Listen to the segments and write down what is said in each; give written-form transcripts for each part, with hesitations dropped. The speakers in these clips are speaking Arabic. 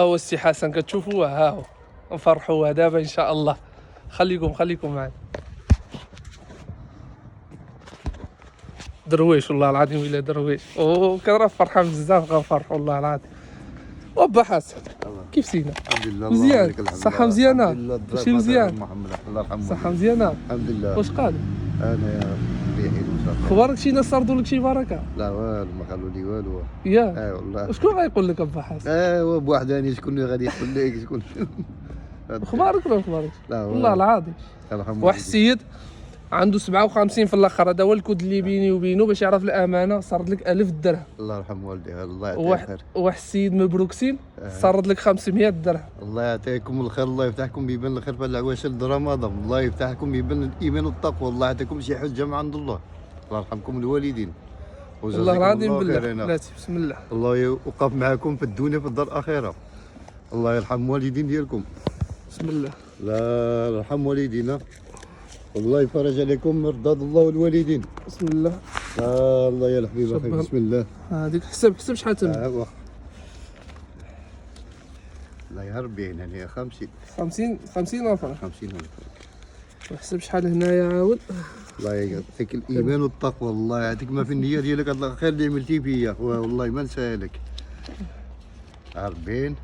هو السي حسن كتشوفوه، ها هو نفرحوه دابا ان شاء الله. خليكم معنا. درويش والله العظيم الا درويش، وكنراه فرحان بزاف غنفرحوا والله العظيم. وبا حسن كيف سينا؟ الحمد لله مزيان، الصحة مزيانة؟ ماشي مزيان؟ محمد الله يرحمه. الصحة مزيانة الحمد لله. واش قال؟ انا مليحين ان شاء الله. اخبارك شينا صردوا لك شي بركة؟ لا والو ما خلوا لي والو. يا والله. وشكون غيقول لك ابا حسن؟ هو بوحداني شكون اللي غادي يقول لك شكون. اخبارك ولا اخبارك؟ لا والله العظيم يرحمه. واحد السيد عنده 57 في الاخر، هذا هو الكود اللي بيني وبينه باش يعرف الامانه. صرد لك 1000 درهم. الله يرحم والديه الله يعطيه الخير. واحد السيد من بروكسيل صرد لك 500 درهم. الله يعطيكم الخير، الله يفتحكم بيبان الخير في العواشر رمضان، الله يفتحكم بيبان الايمان والتقوى، الله يعطيكم شي حجه من عند الله. الله يرحمكم الوالدين. والله العظيم بالله بلاتي بسم الله. الله يوقف معكم في الدنيا في الدار الاخره. الله يرحم والدين ديالكم. بسم الله. لا يرحم والدينا. والله يفرج عليكم مرضات الله والوالدين. بسم الله. الله يا الحبيب اخي بسم الله. هذيك حسب شحال تم. الله يا ربي هنا 50 ألف. 50,000. وحسب شحال هنايا عاود. الله يعطيك الايمان والتقوى، الله يعطيك ما في النيه ديالك، هذا الخير اللي عملتي فيا والله ما نساها لك. 40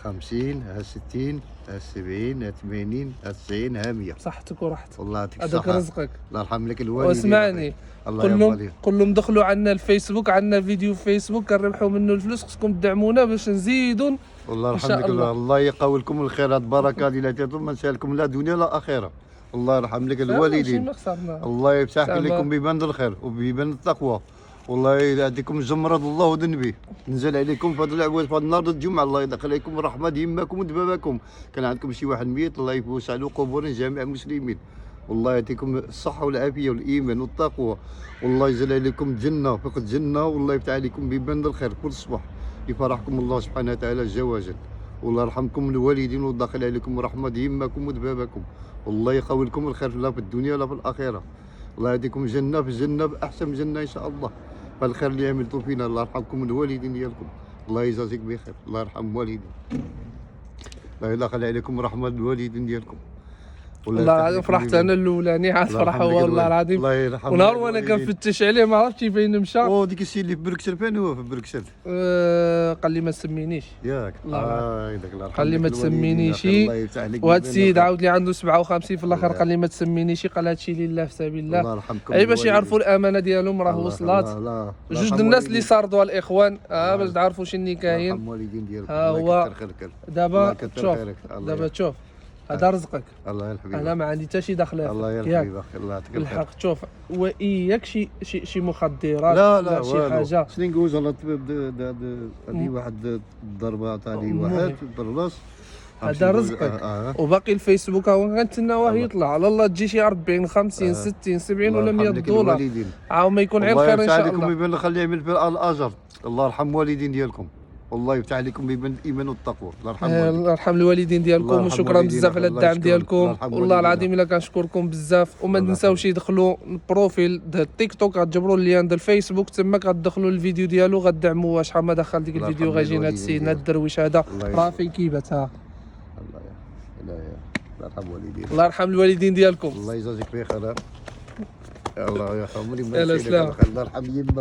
50 60 70 80 90 100. صحتك وراحتك. والله يعطيك الصحة. هذاك رزقك. الله يرحم لك الوالدين. واسمعني، كلهم دخلوا عندنا الفيسبوك، عندنا فيديو فيسبوك كنربحوا منه الفلوس، خصكم تدعمونا باش نزيدوا. والله يرحم لك الله يقوي لكم الخيرات بركه اللي تعطيكم ما نسالكم لا دنيا لا اخره. الله يرحم لك الوالدين. الله يفتح عليكم بيبان الخير وبيبان التقوى. والله يعطيكم جمرة الله والنبي نزل عليكم في هذا العواز في هذا النهار الجمعه، الله يدخل عليكم الرحمه ديماكم ودباباكم. كان عندكم شي واحد ميت الله يفوس على قبور جميع المسلمين. والله يعطيكم الصحه والعافيه والايمان والتقوى. والله يجعل عليكم جنه فوق الجنه، والله يفتح عليكم بيبان الخير كل صباح. يفرحكم الله سبحانه وتعالى جواجا. والله يرحمكم الوالدين ودخل عليكم الرحمه ديماكم ودباباكم. والله يقوي لكم الخير لا في الدنيا ولا في الاخره. الله يعطيكم جنه في الجنه باحسن جنه ان شاء الله. فالخير اللي عملتوا فينا الله يرحمكم الوالدين ديالكم، الله يجازيك بخير، الله يرحم والدين. الله يدخل عليكم رحمه الوالدين ديالكم. والله فرحت انا الاولاني عاد فرحه والله العظيم. ونهار وانا كنفتش عليه ما عرفتش فين مشى. ديك السيد اللي في بروكسل فين هو في بروكسل؟ قال لي ما تسمينيش. ياك داك الله قال لي ما تسمينيش. وهذا السيد عاود لي عنده 57 في الاخر قال لي ما تسمينيش، قال هادشي لله في سبيل الله. الله يرحمكم. اي باش يعرفوا الامانه ديالهم راه وصلات. جوج الناس اللي صاردوا الاخوان باش تعرفوا شنو كاين. الله الوالدين ديالكم. ها هو دابا تشوف هذا رزقك. الله يا حبيبي. انا ما عندي حتى شي دخل. الله يا حبيبي الله يعطيك الخير. الحق شوف واياك شي مخدرات لا شي حاجه. شنو نقول والله هذه واحد الضربه عطاني واحد بالراس. هذا رزقك. وباقي الفيسبوك هو غنتناوه يطلع على الله تجي شي 40 50 60 70 ولا 100 دولار عاود ما يكون غير خير ان شاء الله. الله يبارك نخليه يعمل في الاجر. الله يرحم والدين ديالكم، والله يفتح عليكم بيبان الايمان والتقوى. الله يرحم الوالدين ديالكم وشكرا بزاف على الدعم ديالكم. والله العظيم الا كنشكركم بزاف. وما تنساوش يدخلوا البروفيل ديال التيك توك غتجبروا اللين ديال الفيسبوك تما غتدخلوا الفيديو ديالو غدعموه. شحال ما دخل ديك الفيديو غيجينا هاد السيد هاد الدرويش هذا راه في كيبتها. الله يرحم والدينا. الله يرحم الوالدين ديالكم. الله يجازيك بخير. الله يرحم الله يرحم يما.